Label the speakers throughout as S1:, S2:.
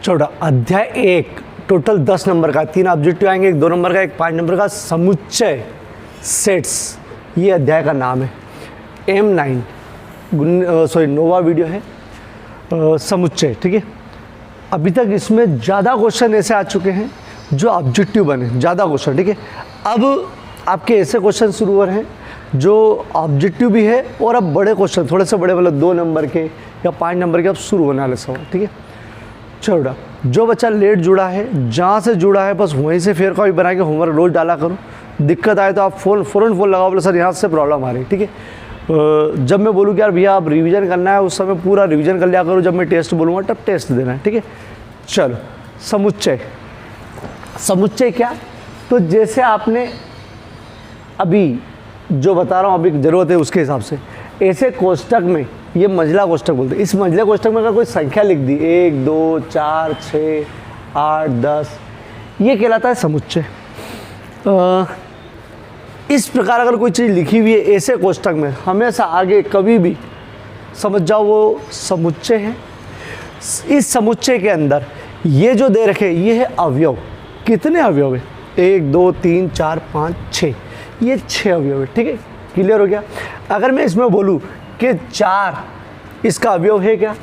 S1: चौड़ा अध्याय 1 total 10 number का, 3 ऑब्जेक्टिव आएंगे, एक 2 नंबर का, एक 5 नंबर का, समुच्चय सेट्स, ये अध्याय का नाम है। M9 नोवा वीडियो है, समुच्चय। ठीक है, अभी तक इसमें ज़्यादा क्वेश्चन ऐसे आ चुके हैं जो ऑब्जेक्टिव बने, ज़्यादा क्वेश्चन। ठीक है, अब आपके ऐसे क्वेश्चन शुरू हो रहे हैं जो ऑब्जेक्टिव भी है और अब बड़े क्वेश्चन, थोड़े से बड़े, मतलब 2 नंबर के या 5 नंबर के अब शुरू होने वाले सवाल। ठीक है, चलो जो बच्चा लेट जुड़ा है, जहाँ से जुड़ा है बस वहीं से फेयर कॉपी बना के होमवर्क रोज डाला करो। दिक्कत आए तो आप फ़ौरन फ़ोन लगाओ, बोले सर यहाँ से प्रॉब्लम आ रही है। ठीक है, जब मैं बोलूँ कि यार भैया आप रिवीजन करना है, उस समय पूरा रिवीजन कर लिया करो, जब मैं टेस्ट बोलूँगा तब टेस्ट देना है। ठीक है, चलो समुच्चय। समुच्चय क्या, तो जैसे आपने अभी जो बता रहा हूँ अभी ज़रूरत है उसके हिसाब से, ऐसे कोष्टक में, ये मंझला कोष्टक बोलते हैं, इस मंझले कोष्टक में अगर कोई संख्या लिख दी 1 2 4 6 8 10, ये कहलाता है समुच्चय। इस प्रकार अगर कोई चीज़ लिखी हुई है ऐसे कोष्टक में, हमेशा आगे कभी भी समझ जाओ वो समुच्चय है। इस समुच्चय के अंदर ये जो दे रखे ये है अवयव। कितने अवयव है? 1 2 3 4 5 6, ये 6 अवयव है। ठीक है, क्लियर हो गया। अगर मैं इसमें बोलूँ कि 4 इसका अवयव है क्या,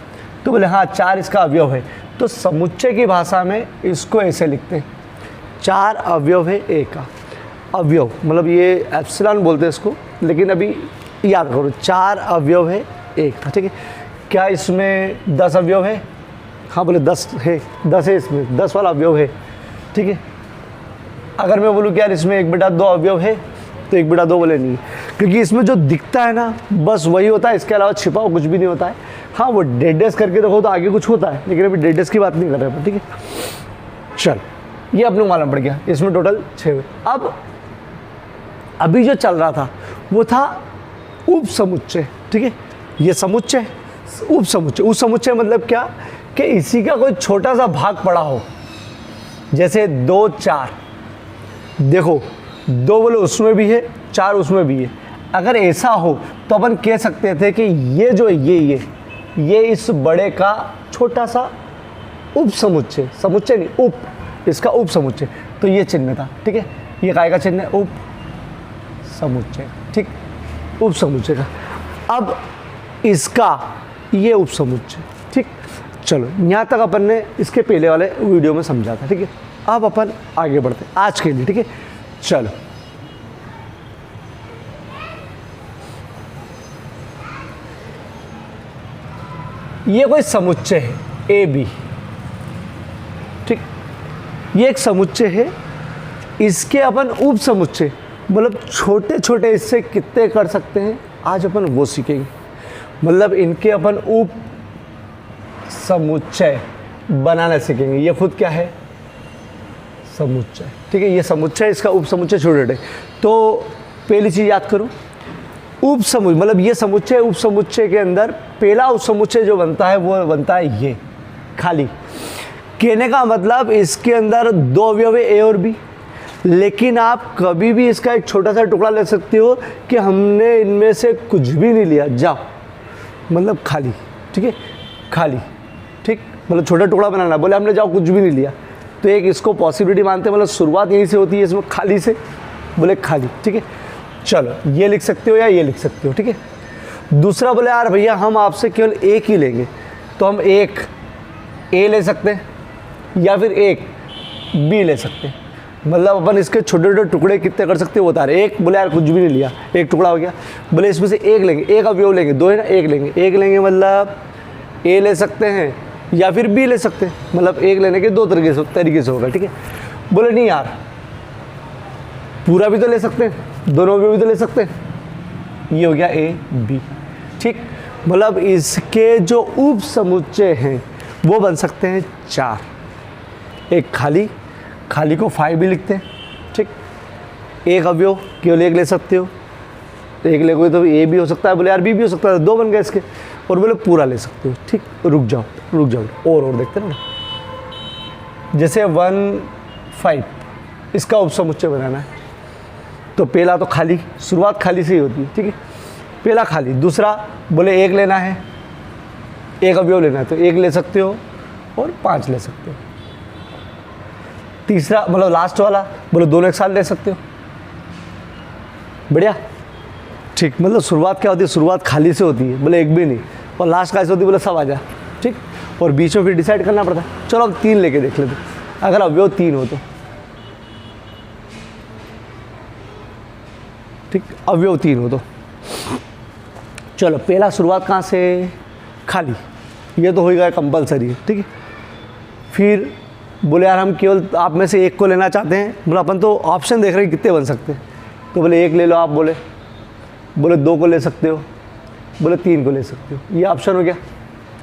S1: तो बोले हाँ 4 इसका अवयव है, तो समुच्चय की भाषा में इसको ऐसे लिखते हैं, 4 अवयव है ए का। अवयव मतलब ये एप्सिलॉन बोलते हैं इसको, लेकिन अभी याद करो 4 अवयव है ए का। ठीक है, क्या इसमें 10 अवयव है? हाँ बोले 10 है, 10 है, इसमें 10 वाला अवयव है। ठीक है, अगर मैं बोलूँ कि यार इसमें 1/2 अवयव है, तो 1/2 बोले नहीं, क्योंकि इसमें जो दिखता है ना बस वही होता है, इसके अलावा छिपा हुआ कुछ भी नहीं होता है। हाँ वो डेडेस करके देखो तो आगे कुछ होता है, लेकिन अभी डेडेस की बात नहीं कर रहे हैं। ठीक है, चल ये अपने को मालूम पड़ गया, इसमें टोटल 6 हुए। अब अभी जो चल रहा था वो था उप समुच्चय। ठीक है, ये समुच्चय, उप समुच्चय। उप समुच्चय मतलब क्या, कि इसी का कोई छोटा सा भाग पड़ा हो, जैसे 2 4, देखो 2 बोले उसमें भी है, 4 उसमें भी है। अगर ऐसा हो तो अपन कह सकते थे कि ये जो ये इस बड़े का छोटा सा उप समुच्चय, समुच्चय नहीं उप, इसका उप समुच्चय, तो ये चिन्ह था। ठीक है, ये काय का चिन्ह है? उप समुच्चय। ठीक, उप समुच्चय का। अब इसका ये उप समुच्चय। ठीक, चलो यहाँ तक अपन ने इसके पहले वाले वीडियो में समझा था। ठीक है, अब अपन आगे बढ़ते हैं आज के लिए। ठीक है, चलो ये कोई समुच्चय है ए बी। ठीक, ये एक समुच्चय है, इसके अपन उप समुच्चय मतलब छोटे छोटे इससे कितने कर सकते हैं, आज अपन वो सीखेंगे। मतलब इनके अपन उप समुच्चय बनाना सीखेंगे। ये खुद क्या है? समुच्चय। ठीक है, ये समुच्चय, इसका उप समुच्चय छोटे छोटे। तो पहली चीज़ याद करो, उप समुच्चय मतलब ये समुच्चय, उप समुच्चय के अंदर पहला उप समुच्चय जो बनता है वो बनता है ये खाली। कहने का मतलब इसके अंदर 2 अवयव है ए और बी, लेकिन आप कभी भी इसका एक छोटा सा टुकड़ा ले सकते हो कि हमने इनमें से कुछ भी नहीं लिया, जाओ, मतलब खाली। ठीक है, खाली। ठीक, मतलब छोटा टुकड़ा बनाना, बोले हमने जाओ कुछ भी नहीं लिया, तो एक इसको पॉसिबिलिटी मानते हैं, मतलब शुरुआत यहीं से होती है इसमें खाली से, बोले खाली। ठीक है, चलो ये लिख सकते हो या ये लिख सकते हो। ठीक है, दूसरा बोले यार भैया हम आपसे केवल एक ही लेंगे, तो हम एक ए ले सकते हैं या फिर एक बी ले सकते हैं। मतलब अपन इसके छोटे छोटे टुकड़े कितने कर सकते हो बता रहे। एक बोले यार कुछ भी नहीं लिया, एक टुकड़ा हो गया, बोले इसमें से एक लेंगे, एक अवयव लेंगे, 2 है ना, एक लेंगे मतलब ए ले सकते हैं या फिर बी ले सकते हैं, मतलब एक लेने के 2 तरीके से होगा। ठीक है, बोले नहीं यार पूरा भी तो ले सकते हैं, दोनों अवयव भी तो ले सकते हैं, ये हो गया ए बी। ठीक, मतलब इसके जो उप समुच्चय हैं वो बन सकते हैं 4। एक खाली, खाली को 5 भी लिखते हैं। ठीक, एक अवयव केवल एक ले सकते हो, एक लेगोगे तो ए भी हो सकता है, बोले यार बी भी हो सकता है, 2 बन गए इसके, और बोले पूरा ले सकते हो। ठीक, रुक जाओ और देखते ना, जैसे 1 5 इसका उप समुच्चय बनाना है, तो पहला तो खाली, शुरुआत खाली से ही होती है। ठीक है, पहला खाली। दूसरा बोले एक लेना है, एक अवयव लेना है, तो एक ले सकते हो, और 5 ले सकते हो। तीसरा मतलब लास्ट वाला बोले दोनों एक साथ ले सकते हो। बढ़िया, ठीक। मतलब शुरुआत क्या होती है, शुरुआत खाली से होती है, बोले एक भी नहीं, और लास्ट कैसे होती है, बोले सब आ जा, ठीक। और बीच में फिर डिसाइड करना पड़ता है। चलो अब 3 लेके देख लेते, अगर अवयव 3 हो तो, ठीक, अवयव 3 हो तो। चलो पहला शुरुआत कहाँ से, खाली, ये तो होगा कंपलसरी, ठीक है। फिर बोले यार हम केवल आप में से एक को लेना चाहते हैं, बोले अपन तो ऑप्शन देख रहे हैं कितने बन सकते हैं, तो बोले 1 ले लो आप, बोले 2 को ले सकते हो, बोले 3 को ले सकते हो, ये ऑप्शन हो गया,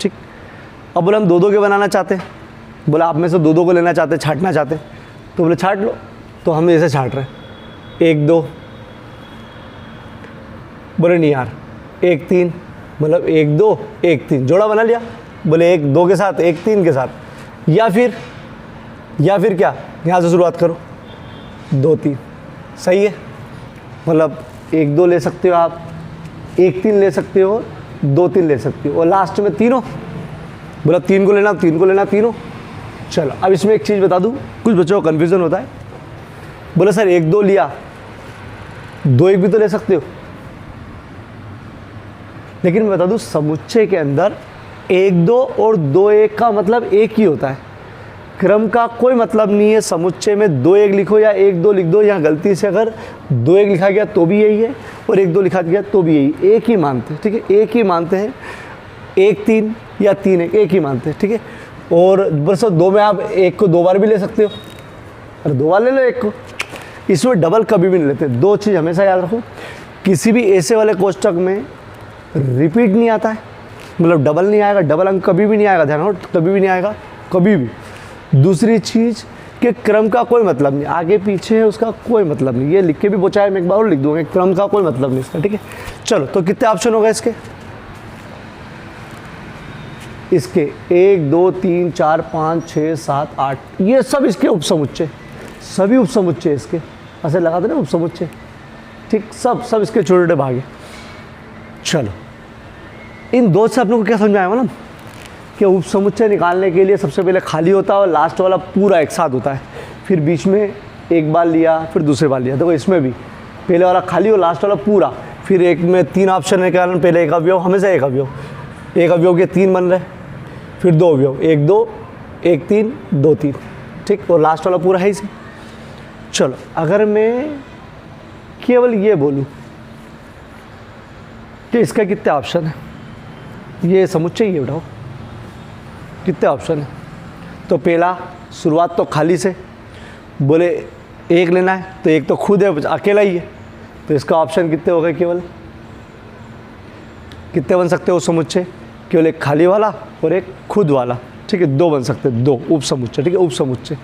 S1: ठीक। अब बोले हम 2-2 के बनाना चाहते हैं, बोले आप में से 2-2 को लेना चाहते हैं, छांटना चाहते हैं, तो बोले छांट लो, तो हम ऐसे छांट रहे हैं 1-2, बोले नहीं यार 1-3, मतलब 1-2 1-3 जोड़ा बना लिया, बोले 1-2 के साथ 1-3 के साथ, या फिर क्या, यहाँ से शुरुआत करो 2-3, सही है। मतलब 1-2 ले सकते हो आप, 1-3 ले सकते हो, 2-3 ले सकते हो, और लास्ट में तीनों, बोला 3 को लेना, 3 को लेना, तीनों। चलो अब इसमें एक चीज़ बता दूँ, कुछ बच्चों को कन्फ्यूज़न होता है, बोले सर 1-2 लिया, 2-1 भी तो ले सकते हो, लेकिन मैं बता दूँ समुच्चय के अंदर 1-2 और 2-1 का मतलब एक ही होता है, क्रम का कोई मतलब नहीं है। समुच्चय में 2-1 लिखो या 1-2 लिख दो, यहाँ गलती से अगर 2-1 लिखा गया तो भी यही है, और 1-2 लिखा गया तो भी यही, एक ही मानते हैं, ठीक है, एक ही मानते हैं, 1-3 या 3-1 एक ही मानते हैं, ठीक है। और बस 2 में आप 1 को 2 बार भी ले सकते हो, अरे 2 बार ले लो 1 को, इसमें डबल कभी भी नहीं लेते। 2 चीज़ हमेशा याद रखो, किसी भी ऐसे वाले कोष्टक में रिपीट नहीं आता है, मतलब डबल नहीं आएगा, डबल अंक कभी भी नहीं आएगा, ध्यान रखो, कभी भी नहीं आएगा, कभी भी। दूसरी चीज़ कि क्रम का कोई मतलब नहीं, आगे पीछे है उसका कोई मतलब नहीं, ये लिख के भी बचाए, मैं एक बार और लिख दूंगा, क्रम का कोई मतलब नहीं इसका, ठीक है। चलो तो कितने ऑप्शन हो गए इसके 1 2 3 4 5 6 7 8, ये सब इसके उपसमुच्चय, सभी उपसमुच्चय इसके, ऐसे लगाते ना उपसमुच्चय, ठीक, सब इसके छोटे छोटे भाग हैं। चलो इन 2 से अपने को क्या समझ में आया ना, कि उपसमुच्चय निकालने के लिए सबसे पहले खाली होता है और लास्ट वाला पूरा एक साथ होता है, फिर बीच में एक बार लिया, फिर दूसरे बार लिया। देखो इसमें भी पहले वाला खाली और लास्ट वाला पूरा, फिर एक में 3 ऑप्शन है, कारण पहले एक अवयव, हमेशा एक अवयव के 3 बन रहे, फिर 2 अवयव, 1-2 1-3 2-3, ठीक, और लास्ट वाला पूरा है इसी। चलो अगर मैं केवल ये बोलूँ कि इसका कितने ऑप्शन है, ये समुच्चय ही उठाओ, कितने ऑप्शन है, तो पहला शुरुआत तो खाली से, बोले 1 लेना है, तो 1 तो खुद है, अकेला ही है, तो इसका ऑप्शन कितने हो गए, केवल कितने बन सकते हो समुच्चय, केवल एक खाली वाला और एक खुद वाला, ठीक है, 2 बन सकते हैं, 2 उपसमुच्चय, ठीक है, उपसमुच्चय।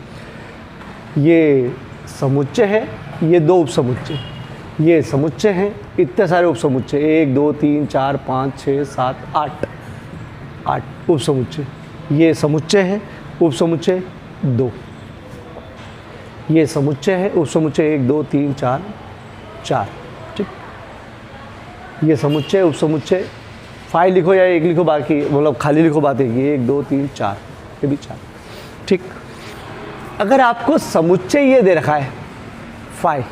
S1: ये समुच्चय है, ये 2 उपसमुच्चय, ये समुच्चय हैं, इतने सारे उपसमुच्चय, 1 2 3 4 5 6 7 8 उपसमुच्चय। ये समुच्चय है, उपसमुच्चय 2, ये समुच्चय है, उपसमुच्चय 1 2 3 4, ठीक। ये समुच्चय उपसमुच्चय 5 लिखो या 1 लिखो, बाकी मतलब खाली लिखो, बात है 1 2 3 4, ये भी 4, ठीक। अगर आपको समुच्चय ये दे रखा है 5,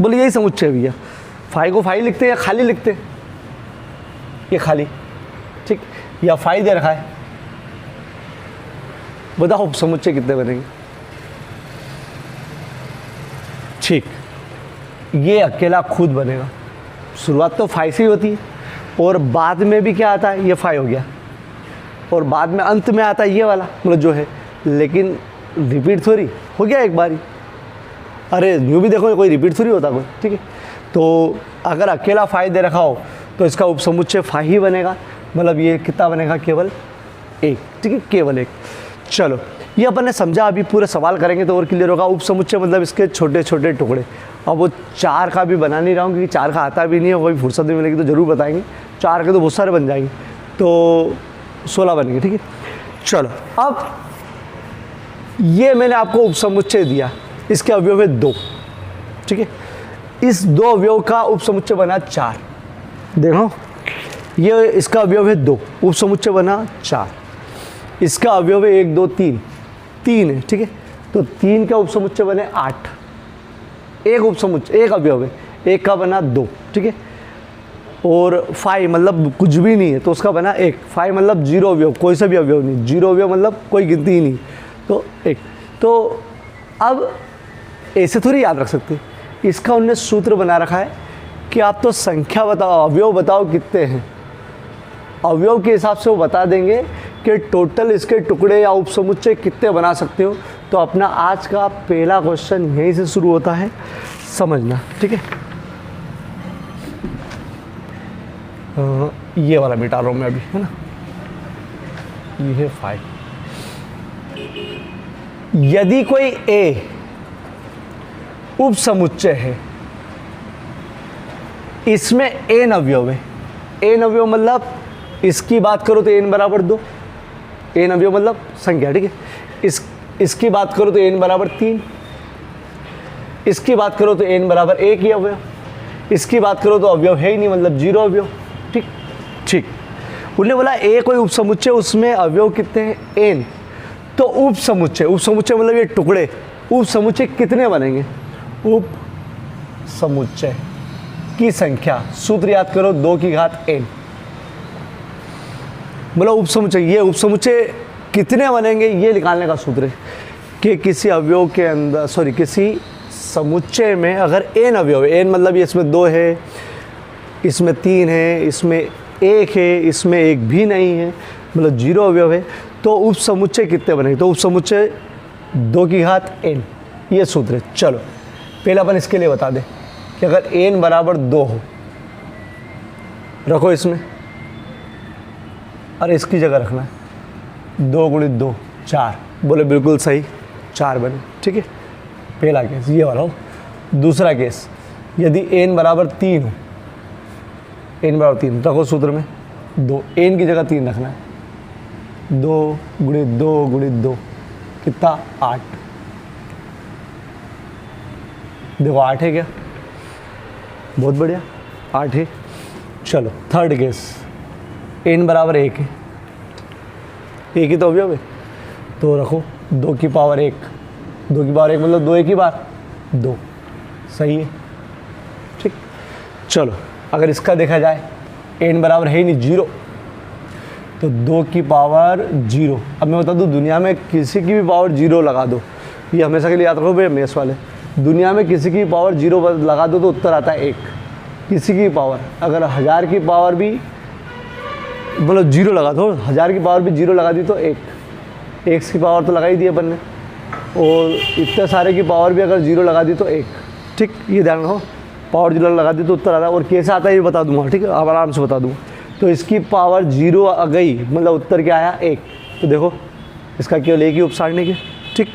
S1: बोले यही समुच्चय भैया, 5 को 5 लिखते हैं या खाली लिखते हैं, ये खाली, ठीक, या 5 दे रखा है, बताओ समुच्चय कितने बनेंगे, ठीक। ये अकेला खुद बनेगा, शुरुआत तो 5 से ही होती है, और बाद में भी क्या आता है, ये 5 हो गया, और बाद में अंत में आता है ये वाला, मतलब जो है, लेकिन रिपीट थोड़ी हो गया एक बारी, अरे यूँ भी देखो कोई रिपीट थोड़ी होता कोई, ठीक है। तो अगर अकेला 5 दे रखा हो तो इसका उपसमुच्चय 5 ही बनेगा, मतलब ये कितना बनेगा, केवल 1, ठीक है, केवल 1। चलो ये अपन ने समझा, अभी पूरे सवाल करेंगे तो और क्लियर होगा। उपसमुच्चय मतलब इसके छोटे छोटे टुकड़े, अब वो 4 का भी बना नहीं रहा हूँ क्योंकि 4 का आता भी नहीं है, कोई फुर्सत नहीं मिलेगी तो ज़रूर बताएंगे, 4 के तो बहुत सारे बन जाएंगे, तो 16 बनेंगे, ठीक है। चलो अब ये मैंने आपको उपसमुच्चय दिया, इसके अवयव है 2, ठीक है, इस 2 अवयव का उपसमुच्चय बना 4, देखो ये इसका अवयव है 2, उपसमुच्चय बना 4। इसका अवयव है 1 2 3, 3 है, ठीक है। तो 3 का उपसमुच्चय बने 8, एक उपसमुच्चय, एक अवयव है, एक का बना 2, ठीक है। और 5 मतलब कुछ भी नहीं है तो उसका बना 1, 5 मतलब 0 अवयव, कोई सा भी अवयव नहीं, 0 अवयव मतलब कोई गिनती ही नहीं, तो 1। तो अब ऐसे थोड़ी याद रख सकते, इसका उन्होंने सूत्र बना रखा है कि आप तो संख्या बताओ, अवयव बताओ कितने हैं, अवयव के हिसाब से वो बता देंगे कि टोटल इसके टुकड़े या उपसमुच्चय कितने बना सकते हो। तो अपना आज का पहला क्वेश्चन यहीं से शुरू होता है, समझना, ठीक है। ये वाला मिटा रहा हूँ मैं अभी, है ना, ये है 5। यदि कोई ए उपसमुच्चय है, इसमें n अवयव है, n अवयव मतलब इसकी बात करो तो n बराबर 2, n अवयव मतलब संख्या, ठीक है। इसकी बात करो तो n बराबर 3, इसकी बात करो तो n बराबर 1 ही अवयव, इसकी बात करो तो अवयव है ही नहीं मतलब 0 अवयव, ठीक ठीक। उन्होंने बोला ए कोई उपसमुच्चय, उसमें अवयव कितने हैं n, तो उपसमुच्चय, उपसमुच्चय मतलब ये टुकड़े, उपसमुच्चय कितने बनेंगे, उपसमुच्चय की संख्या, सूत्र याद करो 2 की घात n। बोला उपसमुच्चय, ये उपसमुच्चय कितने बनेंगे ये निकालने का सूत्र है कि किसी अवयव के अंदर, सॉरी किसी समुच्चय में अगर n अवयव है, n मतलब ये इसमें 2 है, इसमें 3 है, इसमें 1 है, इसमें 1 भी नहीं है, मतलब 0 अवयव है, तो उपसमुच्चय कितने बनेंगे, तो उपसमुच्चय 2 की घात n, ये सूत्र है। चलो पहले अपन इसके लिए बता दें कि अगर n बराबर 2 हो, रखो इसमें, अरे इसकी जगह रखना है 2 गुणित 2 4, बोले बिल्कुल सही, 4 बने, ठीक है। पहला केस ये वाला हो। दूसरा केस, यदि n बराबर 3 हो, n बराबर 3 रखो सूत्र में 2, n की जगह 3 रखना है, 2 गुणित 2 गुणित 2 कितना 8, देखो 8 है क्या, बहुत बढ़िया 8 है। चलो थर्ड केस, n बराबर 1 है, 1 ही तो अवयव है, तो रखो 2 की पावर 1, 2 की पावर 1 मतलब 2 एक ही बार 2, सही है, ठीक। चलो अगर इसका देखा जाए n बराबर है ही नहीं 0, तो 2 की पावर 0। अब मैं बता दूं, दुनिया में किसी की भी पावर 0 लगा दो, ये हमेशा के लिए याद रखो भैया मेस वाले, दुनिया में किसी की पावर 0 लगा दो तो उत्तर आता है 1, किसी की पावर, अगर 1000 की पावर भी मतलब 0 लगा दो, 1000 की पावर भी 0 लगा दी तो 1, x की पावर तो लगा ही दी अपन ने, और इतने सारे की पावर भी अगर 0 लगा दी तो 1, ठीक। ये ध्यान रखो, पावर 0 लगा दी तो उत्तर आता है, और कैसे आता है ये बता दूंगा, ठीक है, अब आराम से बता दूंगा। तो इसकी पावर 0 आ गई मतलब उत्तर क्या आया 1, तो देखो इसका केवल 1 ही उपसारणी के, ठीक।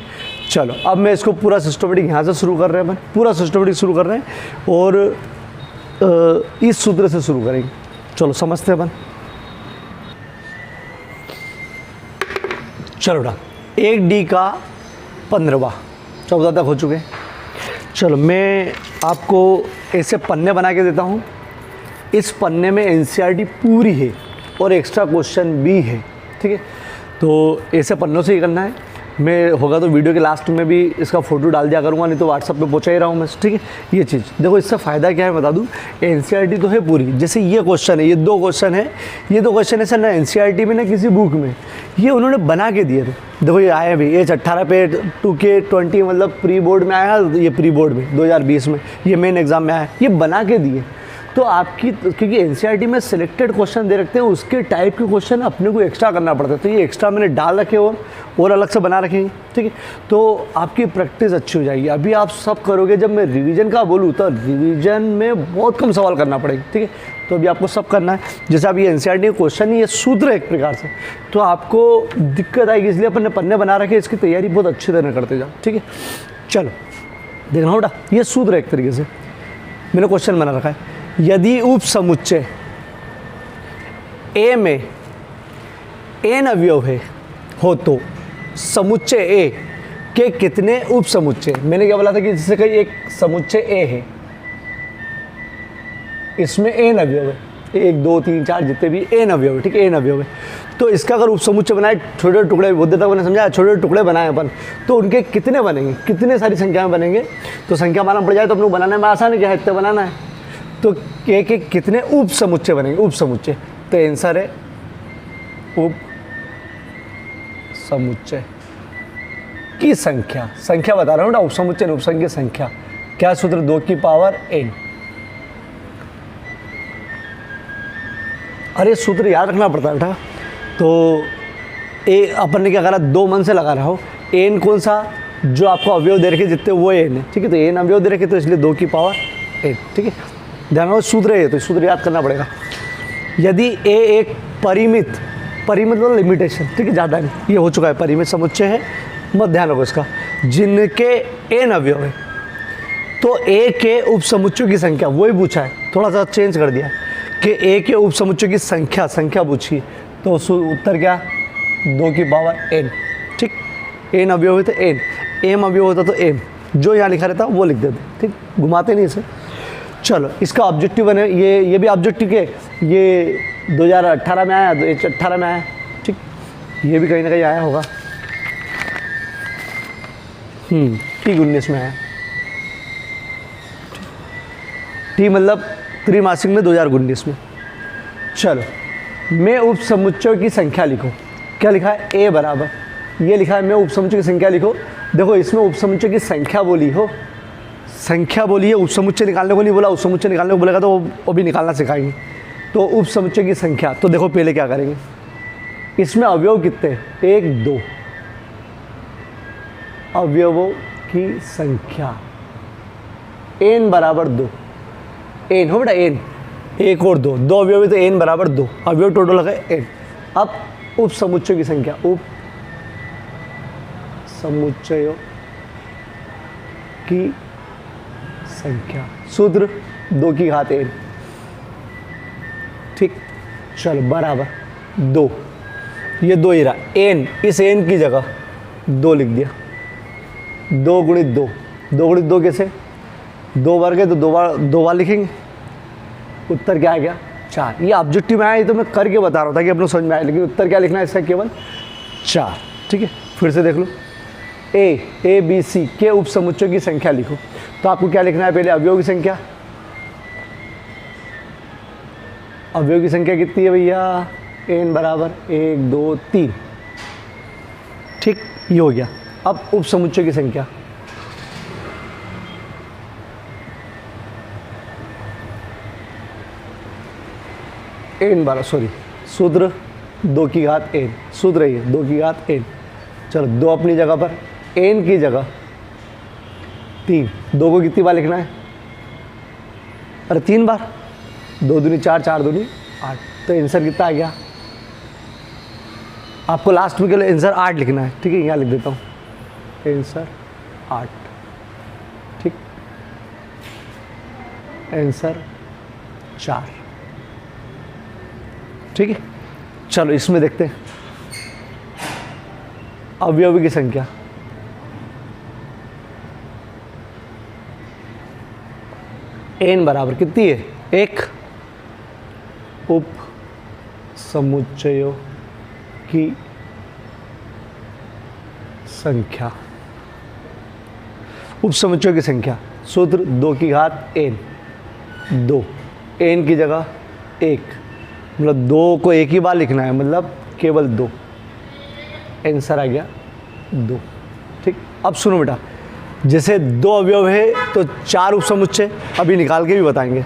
S1: चलो अब मैं इसको पूरा सिस्टमेटिक यहाँ से शुरू कर रहे हैं अपन, पूरा सिस्टमेटिक शुरू कर रहे हैं और इस सूत्र से शुरू करेंगे। चलो समझते हैं अपन। चलो बेटा, 1D का 15वां 14 तक हो चुके हैं। चलो मैं आपको ऐसे पन्ने बना के देता हूँ, इस पन्ने में NCERT पूरी है और एक्स्ट्रा क्वेश्चन भी है, ठीक है। तो ऐसे पन्नों से ही करना है, मैं होगा तो वीडियो के लास्ट में भी इसका फ़ोटो डाल दिया करूँगा, नहीं तो व्हाट्सअप पे पहुँचा ही रहा हूँ मैं, ठीक है। ये चीज़ देखो, इससे फ़ायदा क्या है बता दूँ, NCERT तो है पूरी, जैसे ये क्वेश्चन है, ये 2 क्वेश्चन है, ये 2 क्वेश्चन ऐसा ना NCERT में ना किसी बुक में, ये उन्होंने बना के दिए थे। देखो ये आए भी, एज 18 पे 2K20 मतलब प्री बोर्ड में आया, ये प्री बोर्ड में 2020 में, ये मेन एग्ज़ाम में आया, ये बना के दिए। तो आपकी, क्योंकि NCERT में सिलेक्टेड क्वेश्चन दे रखते हैं, उसके टाइप के क्वेश्चन अपने को एक्स्ट्रा करना पड़ता है, तो ये एक्स्ट्रा मैंने डाल रखे और अलग से बना रखेंगे, ठीक है। तो आपकी प्रैक्टिस अच्छी हो जाएगी। अभी आप सब करोगे, जब मैं रिवीजन का बोलूँ तो रिवीजन में बहुत कम सवाल करना पड़ेगा, ठीक है। तो अभी आपको सब करना है, जैसे अभी NCERT के क्वेश्चन नहीं, ये सूत्र है एक प्रकार से, तो आपको दिक्कत आएगी, इसलिए अपन ने पन्ने बना रखे, इसकी तैयारी बहुत अच्छी तरह करते जाओ, ठीक है। चलो देखना बेटा, ये सूत्र है एक तरीके से, मैंने क्वेश्चन बना रखा है। यदि उपसमुच्चय A में n अवयव है हो तो समुच्चय A के कितने उपसमुच्चय, मैंने क्या बोला था कि जैसे कहीं एक समुच्चय A है, इसमें n अवयव है, 1 2 3 4 जितने भी n अवयव है, ठीक है, n अवयव है, तो इसका अगर उपसमुच्चय बनाए, छोटे छोटे टुकड़े, बुद्ध तक मैंने समझाया, छोटे छोटे टुकड़े बनाए अपन, तो उनके कितने बनेंगे, कितने सारी संख्या में बनेंगे, तो संख्या मालूम पड़ जाए तो अपने को बनाने में आसान है, क्या है, इतने बनाना है। तो एक एक कितने उपसमुच्चय बनेंगे, उपसमुच्चय, तो आंसर है उपसमुच्चय की संख्या, संख्या बता रहा हूँ ना, उपसमुच्चय उपसंख्या संख्या, क्या सूत्र, 2 की पावर n। अरे सूत्र याद रखना पड़ता है बेटा। तो अपन ने क्या करा, 2 मन से लगा रहा हो, n कौन सा, जो आपको अवयव दे रखे जितने वो n है, ठीक है, तो n अवयव दे रखे तो इसलिए 2 की पावर n, ठीक है। ध्यान रखो सूत्र है, तो सूत्र याद करना पड़ेगा। यदि a एक परिमित मतलब लिमिटेशन, ठीक है, ज़्यादा नहीं, ये हो चुका है, परिमित समुच्चय है, मत ध्यान रखो इसका, जिनके n अवयव है, तो a के उपसमुच्चयों की संख्या, वही पूछा है, थोड़ा सा चेंज कर दिया कि a के उपसमुच्चयों की संख्या पूछी, तो उत्तर क्या, 2 की पावर n, ठीक। n अवयव है तो n, m अवयव होता तो m, जो यहाँ लिखा रहता वो लिख देते, ठीक, घुमाते नहीं इसे। चलो इसका ऑब्जेक्टिव बने, ये भी ऑब्जेक्टिव के, ये 2018 में आया, 2018 में आया, ठीक, ये भी कहीं ना कहीं आया होगा, ठीक, 19 में आया, टी मतलब त्रैमासिक में 2019 में। चलो मैं उपसमुच्चयों की संख्या लिखो, क्या लिखा है, a बराबर, ये लिखा है मैं उपसमुच्चय की संख्या लिखो। देखो इसमें उपसमुच्चय की संख्या बोली हो, संख्या बोली है, उपसमुच्चय निकालने को नहीं बोला, उपसमुच्चय निकालने को बोलेगा तो वो भी निकालना सिखाएंगे। तो उपसमुच्चय की संख्या, तो देखो पहले क्या करेंगे, इसमें अवयव कितने, 1 2, अवयवों की संख्या n बराबर 2, n हो बेटा, n 1 और 2, 2 अवयव तो n बराबर 2, अवयव टोटल लगा n। अब उपसमुच्चयों की संख्या, उपसमुच्चयों की संख्या, सूत्र 2 की घात n, ठीक। चलो बराबर 2, ये 2 ही रहा, n, इस n की जगह 2 लिख दिया, 2 गुणित 2, 2 गुणित 2 कैसे, 2 बार गए तो 2 बार लिखेंगे, उत्तर क्या आ गया, 4। ये ऑब्जेक्टिव में आया, ये तो मैं करके बता रहा था कि अपने समझ में आया, लेकिन उत्तर क्या लिखना है इसका, केवल 4, ठीक है। फिर से देख लो, a b c के उपसमुच्चयों की संख्या लिखो, तो आपको क्या लिखना है, पहले अवयव की संख्या, अवयव की संख्या कितनी है भैया, n बराबर 1 2 3, ठीक, ये हो गया। अब उपसमुच्चय की संख्या, n बराबर, सॉरी, सूत्र 2 की घात n, सूत्र है 2 की घात n। चलो 2 अपनी जगह पर, n की जगह 3, 2 को कितनी बार लिखना है, अरे 3 बार, 2 दूनी 4, 4 दूनी 8, तो आंसर कितना आ गया, आपको लास्ट में केवल आंसर 8 लिखना है, ठीक है, यहाँ लिख देता हूँ आंसर 8, ठीक, आंसर 4, ठीक है। चलो इसमें देखते हैं अवयव की संख्या, n बराबर कितनी है, 1, उप समुच्चयों की संख्या, उपसमुच्चयों की संख्या, सूत्र 2 की घात n, 2, n की जगह 1, मतलब 2 को एक ही बार लिखना है, मतलब केवल 2, आंसर आ गया 2, ठीक। अब सुनो बेटा, जैसे 2 अवयव है तो 4 उपसमुच्चय, अभी निकाल के भी बताएंगे,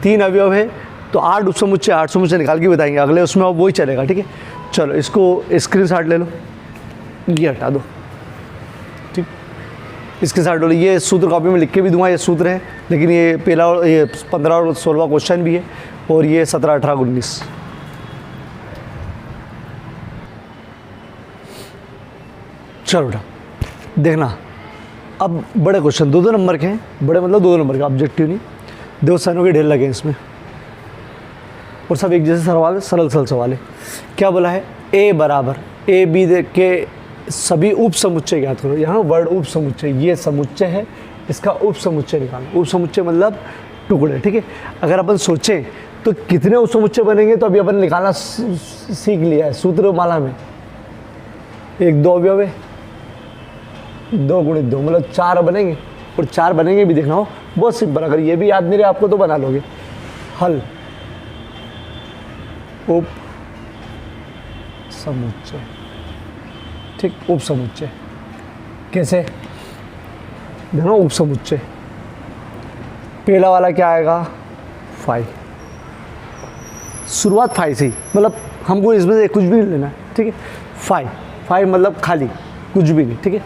S1: 3 अवयव है तो 8 उपसमुच्चय, 8 समुच्चय निकाल के बताएंगे, अगले उसमें अब वही चलेगा, ठीक है। चलो इसको स्क्रीनशॉट ले लो, ये हटा दो, ठीक, स्क्रीनशॉट लो, ये सूत्र कॉपी में लिख के भी दूंगा, ये सूत्र है, लेकिन ये पहला ये 15 और 16वां क्वेश्चन भी है, और ये 17 18 19। चलो बेटा देखना, अब बड़े क्वेश्चन 2 नंबर के हैं, बड़े मतलब 2 नंबर के, ऑब्जेक्टिव नहीं, 2 साइनों के ढेर लगे हैं इसमें, और सब एक जैसे सवाल, सरल सवाल है। क्या बोला है, a बराबर a b के सभी उप समुच्चय ज्ञात करो, यहाँ वर्ड उप समुच्चय, ये समुच्चय है, इसका उप समुच्चय निकालना, उप समुच्चय मतलब टुकड़े, ठीक है। अगर अपन सोचें तो कितने उपसमुच्चय बनेंगे, तो अभी अपन निकालना सीख लिया है सूत्रमाला में। एक दो अवयव है, 2 गुणित 2 मतलब 4 बनेंगे, और 4 बनेंगे भी देखना हो, बहुत सिंपल। अगर ये भी याद नहीं रहे आपको तो बना लोगे। हल उप समुच्चय, ठीक, उप समुच्चय कैसे देखो, उप समुच्चय पहला वाला क्या आएगा 5, शुरुआत 5 से ही, मतलब हमको इसमें से कुछ भी नहीं लेना है, ठीक है। 5 मतलब खाली कुछ भी नहीं, ठीक है।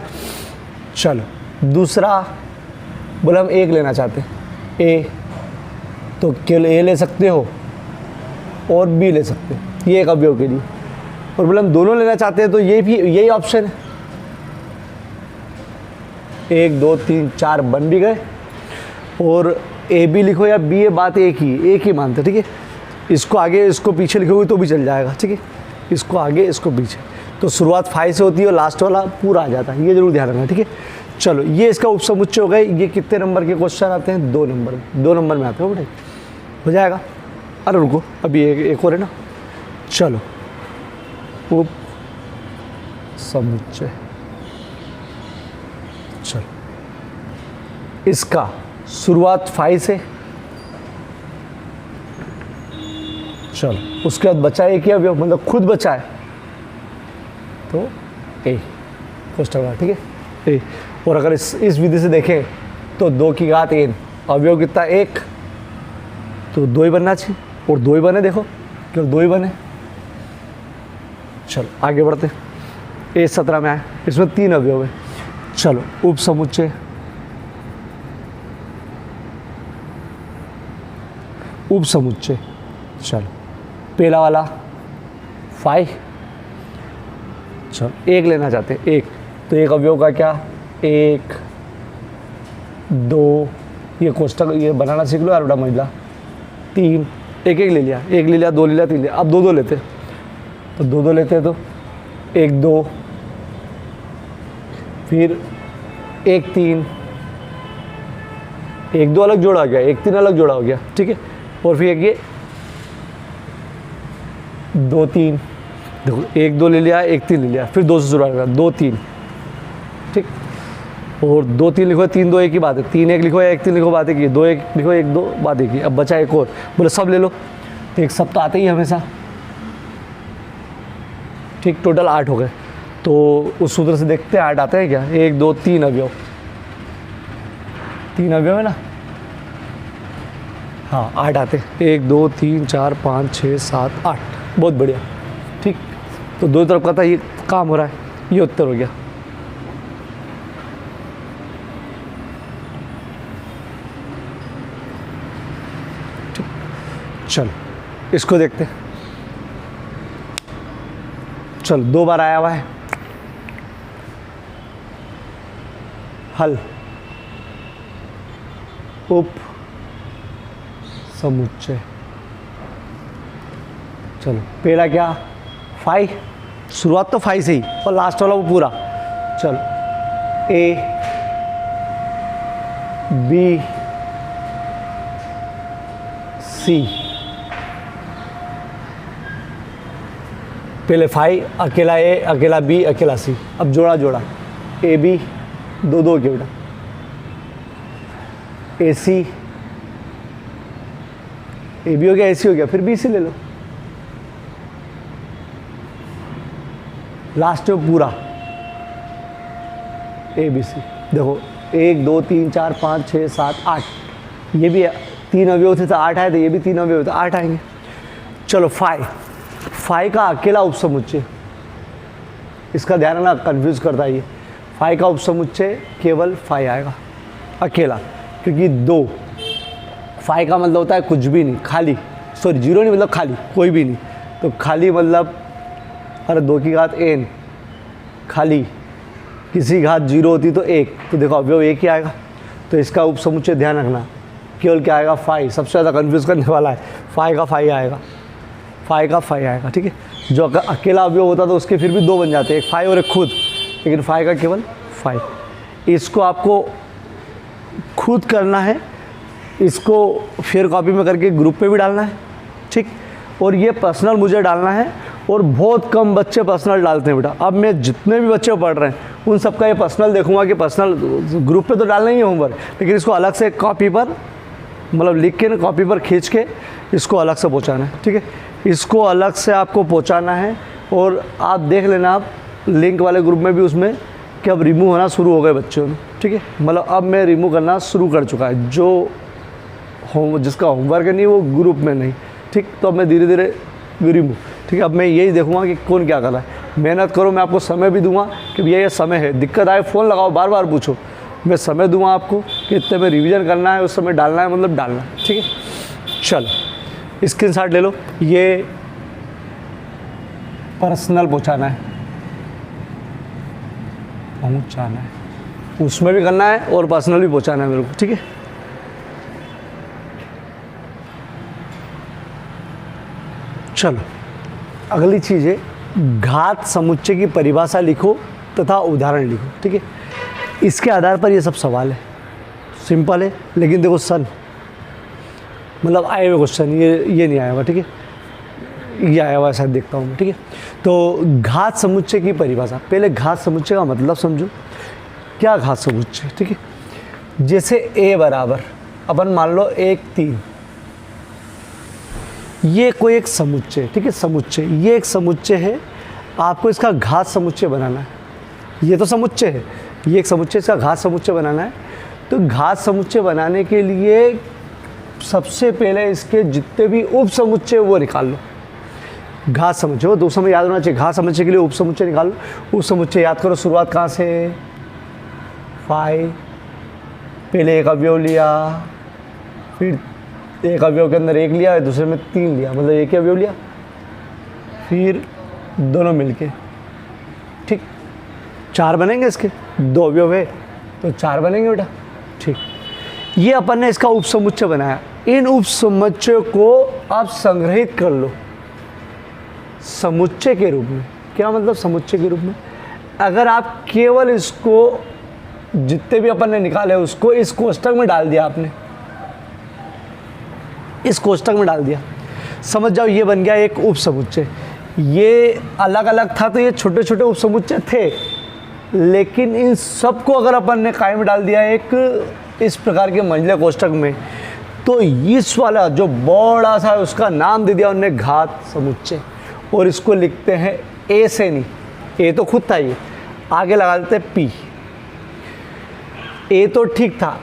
S1: चलो दूसरा बोले हम 1 लेना चाहते हैं, ए, तो केवल ए ले सकते हो और बी ले सकते हो, ये एक अवयव के लिए। और बोले हम दोनों लेना चाहते हैं तो ये भी यही ऑप्शन है, 1 2 3 4 बन भी गए, और ए बी लिखो या बी, ये बात एक ही मानते, ठीक है। इसको आगे इसको पीछे लिखोगे तो भी चल जाएगा, ठीक है। इसको आगे इसको पीछे, तो शुरुआत 5 से होती है और लास्ट वाला पूरा आ जाता है, ये जरूर ध्यान रखना, ठीक है। चलो ये इसका उपसमुच्चय हो गए। ये कितने नंबर के क्वेश्चन आते हैं, 2 नंबर में, 2 नंबर में आते हैं बेटे, हो जाएगा। अरे रुको, अभी एक और है ना। चलो उप समुच्चय, चलो इसका शुरुआत 5 से, चलो उसके बाद बचा एक ही अवयव, मतलब खुद बचा है तो ए क्वेश्चन, ठीक है ए। और अगर इस विधि से देखें तो 2 की घात n, अवयव कितना 1, तो 2 ही बनना चाहिए, और 2 ही बने, देखो केवल 2 ही बने। चलो आगे बढ़ते, A17 में आए, इसमें 3 अवयव है। चलो उप समुच्चय, उप समुच्चय, चलो पहला वाला 5, चलो 1 लेना चाहते हैं, 1, तो एक अवयव का क्या 1 2, ये कोष्टक ये बनाना सीख लो यार बेटा महिला, 3, एक ले लिया, 1 ले लिया, 2 ले लिया, 3 ले लिया, अब 2 लेते, तो 2 लेते हैं, तो 1 2, फिर 1 3, 1 2 अलग जोड़ा हो गया, 1 3 अलग जोड़ा हो गया, ठीक है। और फिर ये 2 3, देखो 1 2 ले लिया, 1 3 ले लिया, फिर 2 से शुरुआत करा, 2 3, ठीक, और 2 3 लिखो, 3 2 एक ही बात है, 3 1 लिखो या 1 3 लिखो, बात है कि 2 1 लिखो, 1 2 बात है कि। अब बचा एक और, बोले सब ले लो, तो एक सब तो आते ही हमेशा, ठीक, टोटल 8 हो गए। तो उस सूत्र से देखते हैं 8 आते हैं क्या, 1 2 3 अवयव, 3 अवयव है ना, हाँ 8 आते हैं, 1 2 3 4 5 6 7 8, बहुत बढ़िया, ठीक। तो 2 तरफ का था, ये काम हो रहा है, ये उत्तर हो गया। चलो इसको देखते हैं, चलो 2 बार आया हुआ है। हल उप समुच्चय, चलो पहला क्या 5, शुरुआत तो 5 से ही और लास्ट वाला वो पूरा। चलो ए बी सी, पहले 5, अकेला ए, अकेला बी, अकेला सी, अब जोड़ा जोड़ा, ए बी 2 2 के बेटा, ए सी, ए बी हो गया, ए सी हो गया, फिर बी सी ले लो, लास्ट में पूरा ए बी सी। देखो 1 2 3 4 5 6 7 8, ये भी 3 अवयव थे तो 8 आए थे, ये भी 3 अवयव थे 8 आएंगे। चलो 5 का अकेला उपसमुच्चय, इसका ध्यान रखना, कंफ्यूज करता है ये। 5 का उपसमुच्चय केवल 5 आएगा अकेला, क्योंकि 2, 5 का मतलब होता है कुछ भी नहीं, खाली, सॉरी 0 नहीं मतलब खाली, कोई भी नहीं, तो खाली मतलब अरे 2 की घात n, खाली किसी घात 0 होती तो 1, तो देखो अवयव 1 ही आएगा। तो इसका उपसमुच्चय ध्यान रखना, केवल क्या आएगा 5, सबसे ज़्यादा कंफ्यूज करने वाला है, 5 का 5 आएगा, 5 का 5 आएगा, ठीक है। जो अकेला अवयव होता तो उसके फिर भी 2 बन जाते हैं, एक 5 और एक खुद, लेकिन 5 का केवल 5। इसको आपको खुद करना है, इसको फिर कॉपी में करके ग्रुप पे भी डालना है ठीक। और ये पर्सनल मुझे डालना है, और बहुत कम बच्चे पर्सनल डालते हैं बेटा। अब मैं जितने भी बच्चे पढ़ रहे हैं उन सबका ये पर्सनल देखूंगा कि पर्सनल ग्रुप पे तो डालना ही है होमवर्क, लेकिन इसको अलग से कॉपी पर मतलब लिख के ना कॉपी पर खींच के इसको अलग से पहुंचाना है, ठीक है। इसको अलग से आपको पहुंचाना है, और आप देख लेना आप लिंक वाले ग्रुप में भी उसमें कि अब रिमूव होना शुरू हो गए बच्चों में, ठीक है। मतलब अब मैं रिमूव करना शुरू कर चुका है, जो जिसका होमवर्क है नहीं वो ग्रुप में नहीं, ठीक। तो अब मैं धीरे धीरे रिमूव, ठीक है। अब मैं यही देखूंगा कि कौन क्या कर रहा है। मेहनत करो, मैं आपको समय भी दूंगा कि भैया ये समय है, दिक्कत आए फ़ोन लगाओ, बार बार पूछो, मैं समय दूंगा आपको कि इतने में रिवीजन करना है, उस समय डालना है, मतलब डालना है, ठीक है। चलो स्क्रीनशॉट ले लो, ये पर्सनल पहुंचाना है, उसमें भी करना है और पर्सनल भी पहुंचाना है मेरे को, ठीक है। चलो अगली चीज़ है घात समुच्चय की परिभाषा लिखो तथा उदाहरण लिखो, ठीक है। इसके आधार पर ये सब सवाल है, सिंपल है, लेकिन देखो सन मतलब आए हुए क्वेश्चन, ये नहीं आया हुआ, ठीक है, ये आया हुआ शायद देखता हूँ मैं, ठीक है। तो घात समुच्चय की परिभाषा, पहले घात समुच्चय का मतलब समझो, क्या घात समुच्चय, ठीक है। जैसे a बराबर अपन मान लो 1 3, ये कोई एक समुच्चय, ठीक है, समुच्चय, ये एक समुच्चय है, आपको इसका घात समुच्चय बनाना है। ये तो समुच्चय है, ये एक समुच्चय, इसका घात समुच्चय बनाना है। तो घात समुच्चय बनाने के लिए सबसे पहले इसके जितने भी उप समुच्चय वो निकाल लो। घात समुच्चय वो 2 समय याद होना चाहिए, घात समुच्चय के लिए उप समुच्चय निकाल लो। उप समुच्चय याद करो, शुरुआत कहाँ से, 5, पहले एक अवयव लिया, फिर एक अवयव के अंदर 1 लिया, दूसरे में 3 लिया, मतलब एक ही अवयव लिया, फिर दोनों मिलके, ठीक, 4 बनेंगे इसके, 2 अवयव है तो 4 बनेंगे बेटा, ठीक। ये अपन ने इसका उप समुच्चय बनाया। इन उप समुच्चय को आप संग्रहित कर लो समुच्चय के रूप में। क्या मतलब समुच्चय के रूप में, अगर आप केवल इसको जितने भी अपन ने निकाले उसको इस कोष्ठक में डाल दिया, आपने इस कोष्ठक में डाल दिया, समझ जाओ ये बन गया एक उप समुच्चय। ये अलग अलग था तो ये छोटे छोटे उप समुच्चय थे, लेकिन इन सबको अगर अपन ने काय में डाल दिया एक इस प्रकार के मंझले कोष्ठक में, तो इस वाला जो बड़ा सा है उसका नाम दे दिया उन्होंने घात समुच्चय। और इसको लिखते हैं ए से नहीं, ए तो खुद था, ये आगे लगा देते पी। ए तो ठीक था,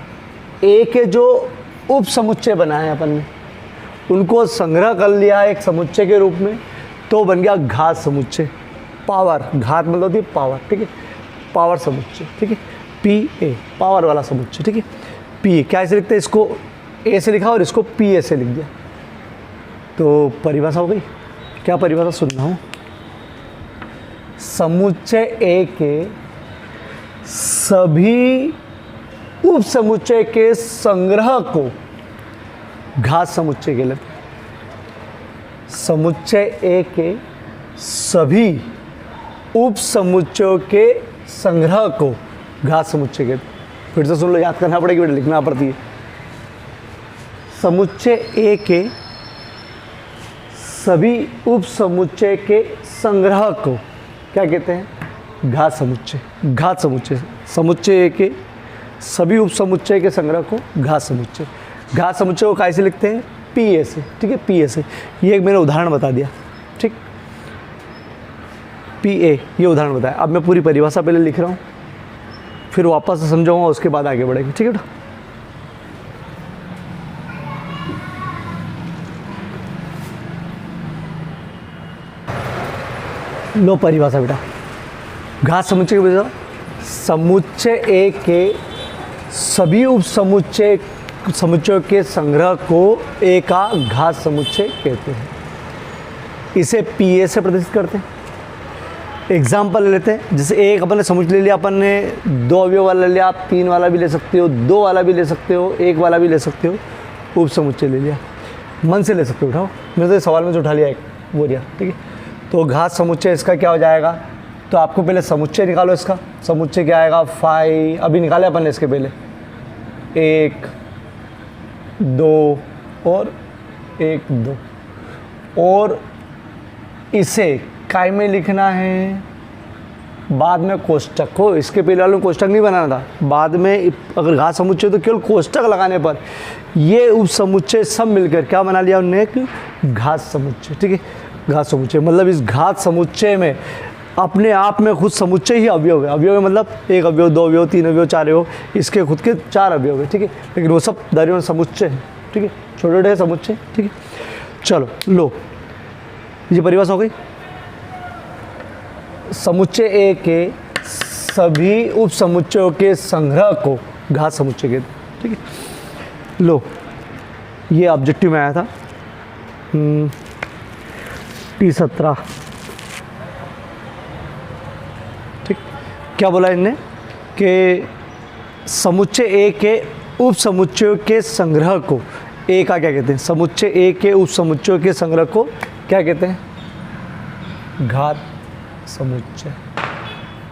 S1: ए के जो उप समुच्चय बनाए अपन ने उनको संग्रह कर लिया एक समुच्चय के रूप में, तो बन गया घात समुच्चय। पावर, घात मतलब होती है पावर, ठीक है, पावर समुच्चय, ठीक है, पी ए पावर वाला समुच्चय, ठीक है। पी क्या ऐसे लिखते हैं, इसको ए से लिखा और इसको पी ए से लिख दिया, तो परिभाषा हो गई। क्या परिभाषा सुनना हो, समुच्चय ए के सभी उप समुच्चय के संग्रह को घात समुच्चय कहते हैं। समुच्चय ए के सभी उप समुच्चयों के संग्रह को घात समुच्चय कहते हैं। फिर से सुन लो, याद करना पड़ेगी बेटा, लिखना पड़ती है। समुच्चय ए के सभी उप समुच्चय के संग्रह को क्या कहते हैं, घात समुच्चय। घात समुच्चय, समुच्चय ए के सभी उप समुच्चय के संग्रह को घात समुच्चय। घात समुच्चय को कैसे लिखते हैं, पी ए से, ठीक है, पी ए से। ये एक मैंने उदाहरण बता दिया, ठीक, पी ए ये उदाहरण बताया। अब मैं पूरी परिभाषा पहले लिख रहा हूँ, फिर वापस से समझाऊंगा, उसके बाद आगे बढ़ेंगे, ठीक है बेटा। लो परिभाषा बेटा, घात समुच्चय की परिभाषा, समुच्चय ए के सभी उप समुच्चयों के संग्रह को ए का घात समुच्चय कहते हैं। इसे पी ए से प्रदर्शित करते हैं। एग्जाम्पल ले लेते हैं, जैसे एक अपन ने समुच्चय ले लिया, अपन ने 2 अवयव वाला ले लिया, आप 3 वाला भी ले सकते हो, 2 वाला भी ले सकते हो, 1 वाला भी ले सकते हो। उप समुच्चय ले लिया, मन से ले सकते हो, उठाओ, मेरे तो सवाल में जो उठा लिया एक वो लिया, ठीक है। तो घात समुच्चय इसका क्या हो जाएगा, तो आपको पहले समुच्चय निकालो इसका। समुच्चय क्या आएगा, 5, अभी निकाले अपन ने इसके पहले 1 2 और 1 2, और इसे काय में लिखना है, बाद में कोष्टक को, इसके पहले वाले में कोष्टक नहीं बनाना था, बाद में अगर घात समुच्चय तो केवल कोष्टक लगाने पर ये उप समुच्चय सब मिलकर क्या बना लिया उन्होंने, एक घात समुच्चय। ठीक है, घात समुच्चय मतलब इस घात समुच्चय में अपने आप में खुद समुच्चय ही अवयव है। अवयव है मतलब एक अवयव, दो अवयव, तीन अवयव, चार अवयव, इसके खुद के चार अवयव है। ठीक है, लेकिन वो सब दायरे में समुच्चय है। ठीक है, छोटे छोटे समुच्चय। ठीक है, चलो लो ये परिभाषा हो गई। समुच्चय ए के सभी उप समुच्चयों के संग्रह को घात समुच्चय कहते हैं। ठीक है, लो ये ऑब्जेक्टिव में आया था T17। ठीक, क्या बोला इनने कि समुच्चय ए के उप समुच्चयों के संग्रह को, ए का क्या कहते हैं, समुच्चय ए के उप समुच्चयों के संग्रह को क्या कहते हैं, घात समुच्चय।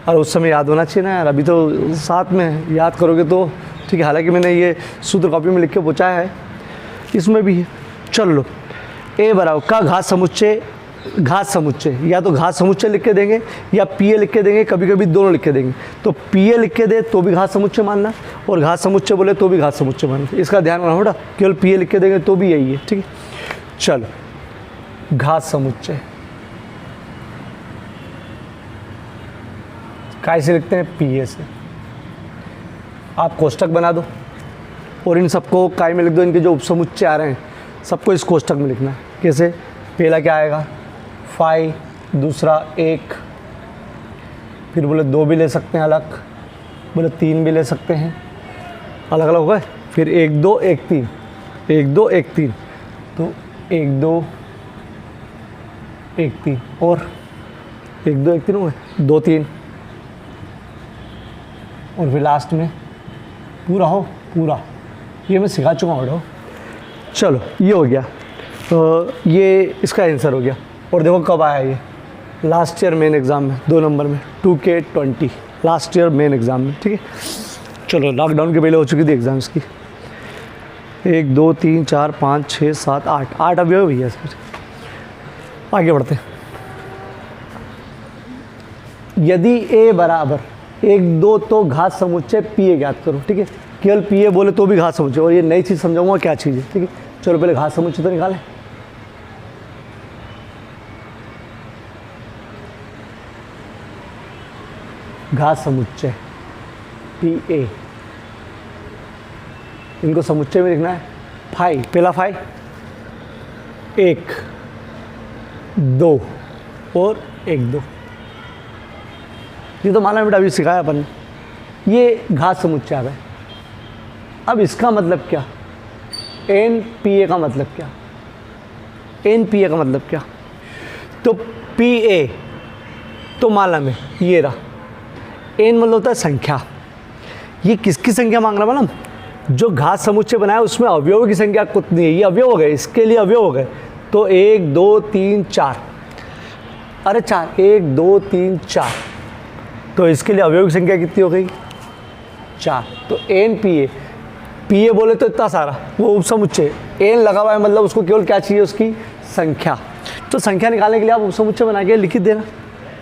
S1: और उस समय याद होना चाहिए ना यार, अभी तो साथ में याद करोगे तो ठीक है। हालांकि मैंने ये सूत्र कॉपी में लिख के पहुँचाया है, इसमें भी है। चलो लो, ए बराबर का घात समुच्चय, घात समुच्चय या तो घात समुच्चय लिख के देंगे या पी ए लिख के देंगे, कभी कभी दोनों लिख के देंगे। तो पी ए लिख के दे तो भी घात समुच्चय मानना, और घात समुच्चय बोले तो भी घात समुच्चय मानना। इसका ध्यान रखना बेटा, केवल पी ए लिख के देंगे तो भी यही है। ठीक है, चलो घात समुच्चय काय से लिखते हैं, पी ए से। आप कोष्टक बना दो और इन सबको काय में लिख दो, इनके जो उपसमुच्चय आ रहे हैं सबको इस कोष्टक में लिखना है। कैसे, पहला क्या आएगा, फाई, दूसरा एक, फिर बोले दो भी ले सकते हैं अलग, बोले तीन भी ले सकते हैं अलग अलग हो गए, फिर एक दो एक तीन, एक दो एक तीन, तो एक दो एक तीन, और एक दो एक तीन हो गए, दो तीन, और फिर लास्ट में पूरा हो पूरा। ये मैं सिखा चुका हूँ बेटा। चलो ये हो गया, तो ये इसका आंसर हो गया। और देखो कब आया ये, लास्ट ईयर मेन एग्ज़ाम में 2 नंबर में 2K20, last year main exam में। ठीक है, चलो लॉकडाउन के पहले हो चुकी थी एग्ज़ाम इसकी। 1 2 3 4 5 6 7 8 अवयव भैया इसमें। आगे बढ़ते हैं। यदि ए बराबर 1 2 तो घात समुच्चय पी ए ज्ञात करो। ठीक है, केवल पी ए बोले तो भी घात समुच्चय, और ये नई चीज़ समझाऊंगा क्या चीज़ है। ठीक है, चलो पहले घात समुच्चय तो निकालें। घात समुच्चय पी ए, इनको समुच्चय में लिखना है। फाई, पहला फाई 1 2 और 1 2, ये तो माना बेटा अभी सिखाया अपन ने। ये घात समुच्चय आ गए। अब इसका मतलब क्या, एन पी ए का मतलब क्या, एन पी ए का मतलब क्या, तो पी ए तो मालूम है ये रहा, एन मतलब होता है संख्या। ये किसकी संख्या मांग रहा मालूम, जो घात समुच्चय बनाया उसमें अवयवों की संख्या कितनी है, ये अवयव हो गए, इसके लिए अवयव हो गए। तो 1 2 3 4, अरे 4, 1 2 3 4, तो इसके लिए अवयव की संख्या कितनी हो गई, 4। तो N P A, P A बोले तो इतना सारा, वो उपसमुच्चय, एन लगा हुआ है मतलब उसको केवल क्या चाहिए, उसकी संख्या। तो संख्या निकालने के लिए आप उपसमुच्चय बना के लिख देना।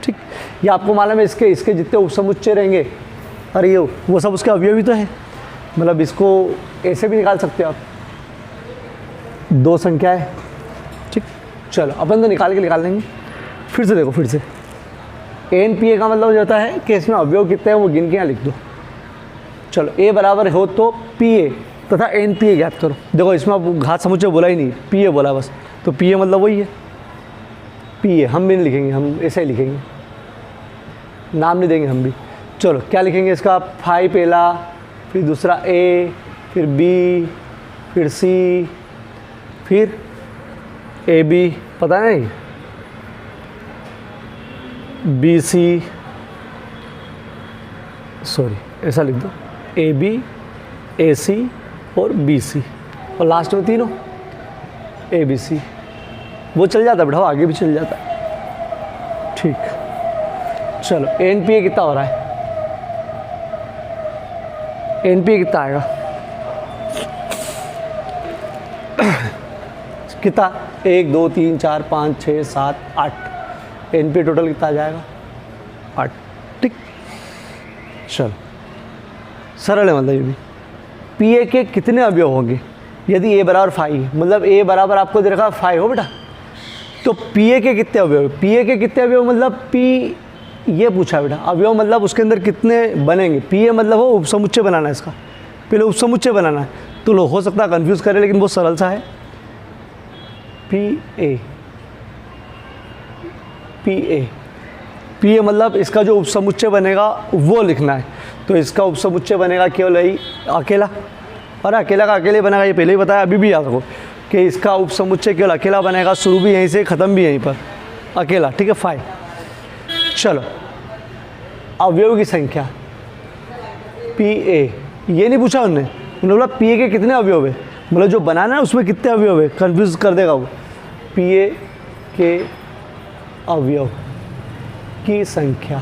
S1: ठीक, ये आपको मालूम है इसके जितने उपसमुच्चय रहेंगे, अरे ये वो सब उसके अवयव ही तो है, मतलब इसको ऐसे भी निकाल सकते हो आप, 2 संख्या है। ठीक, चलो अपन तो निकाल लेंगे। फिर से देखो, फिर से एन पी ए का मतलब होता है कि इसमें अवयव कितने हैं वो गिन के यहाँ लिख दो। चलो ए बराबर हो तो पी ए तथा एन पी ए ज्ञात करो। देखो इसमें अब घात समुच्चय बोला ही नहीं, पी ए बोला बस, तो पी ए मतलब वही है पी ए। हम भी नहीं लिखेंगे, हम ऐसे ही लिखेंगे, नाम नहीं देंगे हम भी। चलो क्या लिखेंगे इसका, फाई पहला, फिर दूसरा ए, फिर बी, फिर सी, फिर ए बी, पता नहीं, बी सी, सॉरी ऐसा लिख दो, ए बी, ए सी और बी सी, और लास्ट में तीनों ए बी सी। वो चल जाता बेटा, आगे भी चल जाता। ठीक, चलो एन पी ए कितना हो रहा है, एन पी ए कितना आएगा कितना 1 2 3 4 5 6 7 8 एन पी टोटल कितना आ जाएगा 8। ठीक, चलो सरल है मतलब ये भी। पी ए के कितने अवयव होंगे यदि ए बराबर 5 है, मतलब ए बराबर आपको दे रखा 5 हो बेटा, तो पी ए के कितने अवयव, पी ए के कितने अवयव मतलब पी ये पूछा बेटा, अवयव मतलब उसके अंदर कितने बनेंगे। पी ए मतलब हो उपसमुच्चय बनाना है, इसका पहले उपसमुच्चय बनाना है, तो लो हो सकता है कंफ्यूज करे लेकिन बहुत सरल सा है। पी ए पी ए मतलब इसका जो उपसमुच्चय बनेगा वो लिखना है, तो इसका उपसमुच्चय बनेगा केवल यही अकेला, और अकेला का अकेले बनेगा, ये पहले ही बताया, अभी भी याद रखो कि इसका उपसमुच्चय केवल अकेला बनेगा, शुरू भी यहीं से ख़त्म भी यहीं पर अकेला। ठीक है 5। चलो अवयव की संख्या पी ए, ये नहीं पूछा उन्होंने बोला पी ए के कितने अवयव है, मतलब जो बनाना है उसमें कितने अवयव है, कंफ्यूज कर देगा वो। पी ए के अवयव की संख्या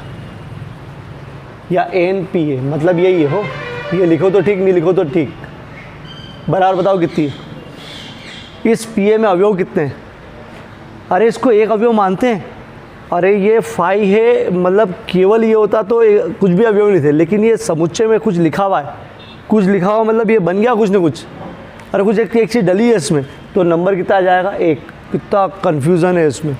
S1: या एन पी ए मतलब यही है हो, ये लिखो तो ठीक नहीं लिखो तो ठीक, बराबर बताओ कितनी है। इस पी ए में अवयव कितने हैं, अरे इसको एक अवयव मानते हैं, अरे ये 5 है मतलब केवल ये होता तो कुछ भी अवयव नहीं थे, लेकिन ये समुच्चय में कुछ लिखा हुआ है, कुछ लिखा हुआ मतलब ये बन गया कुछ ना कुछ, अरे कुछ एक चीज़ डली है इसमें, तो नंबर कितना आ जाएगा 1। कितना कन्फ्यूज़न है इसमें,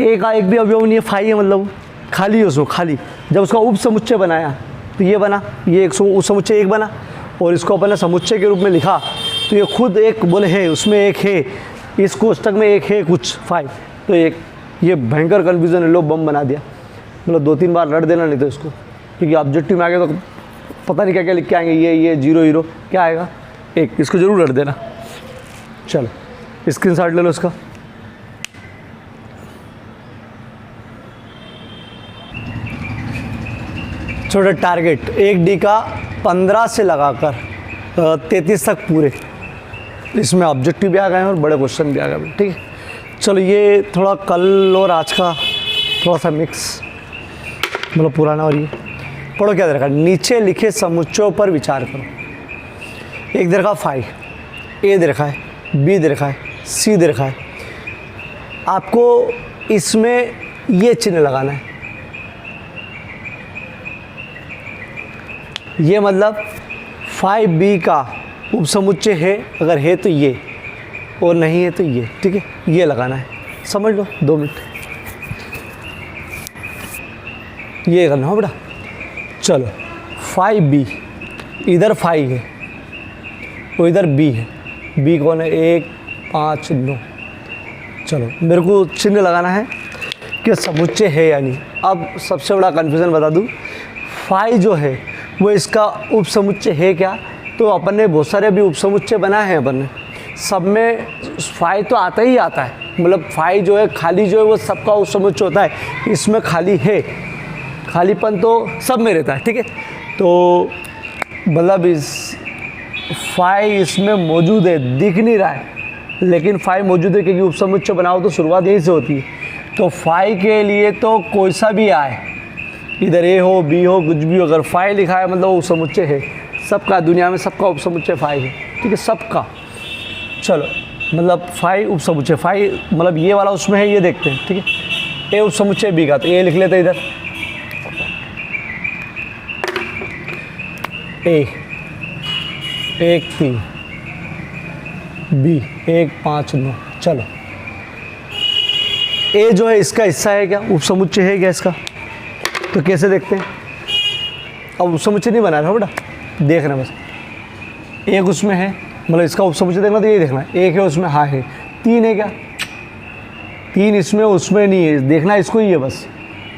S1: एक का एक भी अवयव नहीं है, 5 है मतलब खाली है उसमें, खाली। जब उसका उप समुच्चय बनाया तो ये बना, ये एक उप समुच्चय एक बना, और इसको अपन ने समुच्चय के रूप में लिखा तो ये खुद एक बोले है, उसमें एक है, इस कोष्टक में एक है कुछ 5, तो एक ये भयंकर कन्फ्यूज़न है, लो बम बना दिया। मतलब 2-3 बार रट देना नहीं तो इसको, क्योंकि ऑब्जेक्टिव में आगे तो पता नहीं क्या क्या लिख के आएंगे, ये 0 क्या आएगा 1, इसको जरूर रट देना। चलो स्क्रीनशॉट ले लो इसका। छोटा टारगेट 1D का 15 से लगाकर 33 तक पूरे, इसमें ऑब्जेक्टिव भी आ गए हैं और बड़े क्वेश्चन भी आ गए। ठीक है, चलो ये थोड़ा कल और आज का थोड़ा सा मिक्स, मतलब पुराना और ये पढ़ो। क्या दे रखा है, नीचे लिखे समुच्चयों पर विचार करो। एक दे रखा 5, ए दे रखा है, बी दे रखा है, सी दे रखा है, आपको इसमें ये चिन्ह लगाना है, ये मतलब 5B का उपसमुच्चय है, अगर है तो ये, और नहीं है तो ये। ठीक है, ये लगाना है, समझ लो 2 मिनट ये करना हो बेटा। चलो 5B, इधर 5 है और इधर B है, B कौन है 1 5 9। चलो मेरे को चिन्ह लगाना है कि समुच्चय है या नहीं। अब सबसे बड़ा कन्फ्यूज़न बता दूँ, 5 जो है वो इसका उपसमुच्चय है क्या, तो अपन ने बहुत सारे अभी उपसमुच्चय बनाए हैं, अपन ने सब में 5 तो आता ही आता है, मतलब 5 जो है खाली जो है वो सबका उपसमुच्चय होता है, इसमें खाली है, खालीपन तो सब में रहता है। ठीक है, तो मतलब इस 5 इसमें मौजूद है, दिख नहीं रहा है लेकिन 5 मौजूद है, क्योंकि उपसमुच्चय बनाओ तो शुरुआत यहीं से होती है। तो 5 के लिए तो कोई सा भी आए, इधर ए हो बी हो कुछ भी हो, अगर 5 लिखा है मतलब उपसमुच्चय है, सबका दुनिया में सबका उपसमुच्चय 5 है। ठीक है, सबका। चलो मतलब 5 उपसमुच्चय 5 मतलब ये वाला उसमें है, ये देखते हैं। ठीक है, ए उपसमुच्चय बी का, तो ए लिख लेते इधर, ए 1 3, बी 1 5 9। चलो ए जो है इसका हिस्सा है क्या, उपसमुच्चय है क्या इसका, तो कैसे देखते हैं। अब उपसमुच्चय नहीं बना रहा बेटा, देखना बस, एक उसमें है मतलब इसका उपसमुच्चय देखना तो ये देखना है, एक है उसमें हाँ है, 3 है क्या, 3 इसमें उसमें नहीं है, देखना इसको ही है बस,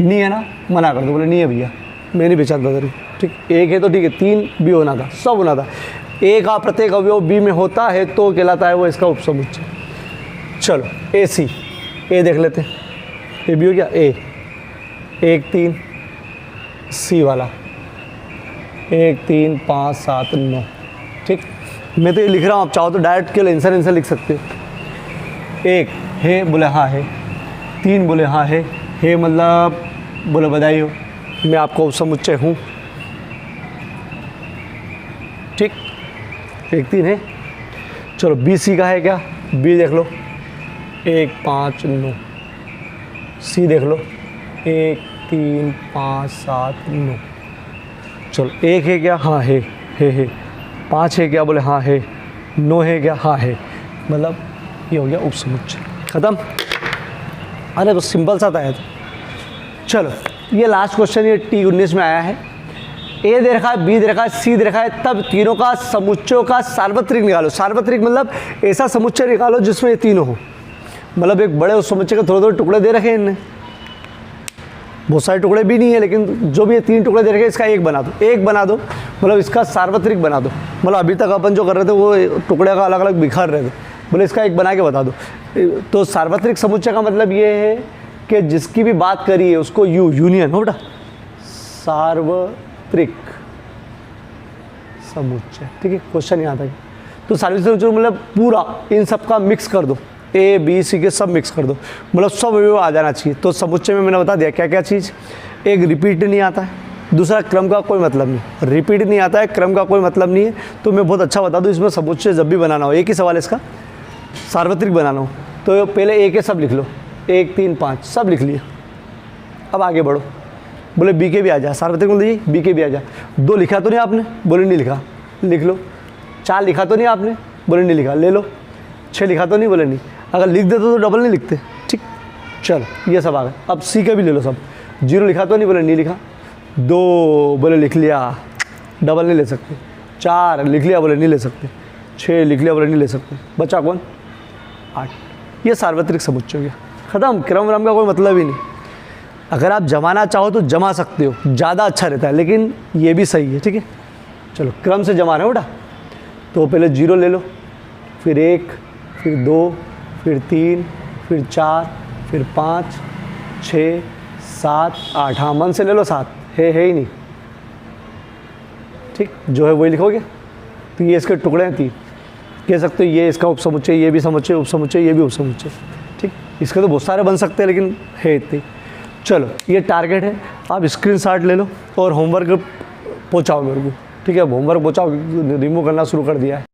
S1: नहीं है ना मना कर दो, बोले नहीं है भैया मैं नहीं पहचानता तेरी। ठीक, एक है तो ठीक है, 3 भी होना था, सब होना था, ए का प्रत्येक अवयव बी में होता है तो कहलाता है वो इसका उपसमुच्चय। चलो ए सी, ए देख लेते हैं, ए बी हो गया, ए 1 3, सी वाला 1 3 5 7 9। ठीक, मैं तो ये लिख रहा हूँ, आप चाहो तो डायरेक्ट केवल आंसर लिख सकते हो। 1 है बोले हाँ है, 3 बोले हाँ है मतलब बोले बधाई हो मैं आपको उपसमुच्चय हूँ। ठीक, 1 3 है। चलो बी सी का है क्या, बी देख लो 1 5 9, सी देख लो 1 3 5 7 9। चलो 1 है क्या? हाँ है। 5 है क्या? बोले हाँ है। 9 है क्या? हाँ है। मतलब ये हो गया उपसमुच्चय, खत्म। अरे तो सिंपल सा था ये तो। चलो ये लास्ट क्वेश्चन, ये T19 में आया है। ए दे रखा है, बी दे रखा है, सी दे रखा है, तब तीनों का समुच्चयों का सार्वत्रिक निकालो। सार्वत्रिक मतलब ऐसा समुच्चय निकालो जिसमें ये तीनों हो। मतलब एक बड़े उस समुच्चय के थोड़े थोड़े टुकड़े दे रखे हैं इनने, बहुत सारे टुकड़े भी नहीं है, लेकिन जो भी ये 3 टुकड़े दे रखे हैं इसका एक बना दो। एक बना दो मतलब इसका सार्वत्रिक बना दो। मतलब अभी तक अपन जो कर रहे थे वो टुकड़े का अलग अलग बिखर रहे थे, बोले इसका एक बना के बता दो। तो सार्वत्रिक समुच्चय का मतलब ये है कि जिसकी भी बात करी है उसको यूनियन हो बेटा, सार्वत्रिक समुच्चय। ठीक है, क्वेश्चन यहाँ तक। तो सार्वत्रिक समुच्चय मतलब पूरा इन सब का मिक्स कर दो, ए बी सी के सब मिक्स कर दो, मतलब सब वो आ जाना चाहिए। तो समुच्चय में मैंने बता दिया क्या क्या चीज़। एक रिपीट नहीं आता है, दूसरा क्रम का कोई मतलब नहीं। रिपीट नहीं आता है, क्रम का कोई मतलब नहीं है। तो मैं बहुत अच्छा बता दूँ, इसमें समुच्चय जब भी बनाना हो, एक ही सवाल है इसका, सार्वत्रिक बनाना हो तो पहले ए के सब लिख लो, 1 3 5 सब लिख लिए। अब आगे बढ़ो, बोले बी के भी आ जा, सार्वत्रिक बोल दीजिए बी के भी आ जा। 2 लिखा तो नहीं आपने? बोले नहीं लिखा, लिख लो। 4 लिखा तो नहीं आपने? बोले नहीं लिखा, ले लो। 6 लिखा तो नहीं? बोले नहीं। अगर लिख देते तो डबल नहीं लिखते। ठीक, चलो ये सब आ गए। अब सी के भी ले लो सब। 0 लिखा तो नहीं? बोले नहीं लिखा। 2 बोले लिख लिया, डबल नहीं ले सकते। 4 लिख लिया, बोले नहीं ले सकते। 6 लिख लिया, बोले नहीं ले सकते। बचा कौन? 8। ये सार्वत्रिक समुच्चय हो गया, खत्म। क्रम व्रम का कोई मतलब ही नहीं। अगर आप जमाना चाहो तो जमा सकते हो, ज़्यादा अच्छा रहता है, लेकिन ये भी सही है। ठीक है, चलो क्रम से जमाना है बेटा। तो पहले 0 ले लो, फिर 1, फिर 2, फिर 3, फिर 4, फिर 5 6 7 8। हाँ मन से ले लो 7, है ही नहीं। ठीक, जो है वही लिखोगे। तो ये इसके टुकड़े हैं 3, कह सकते हो ये इसका उपसमुच्चय, ये भी समुच्चय, उपसमुच्चय, ये भी उपसमुच्चय। ठीक, इसके तो बहुत सारे बन सकते हैं, लेकिन है इतने। चलो ये टारगेट है, आप स्क्रीनशॉट ले लो और होमवर्क पहुंचाओ मेरे को। ठीक है, होमवर्क पहुंचाओ, रिमूव करना शुरू कर दिया है।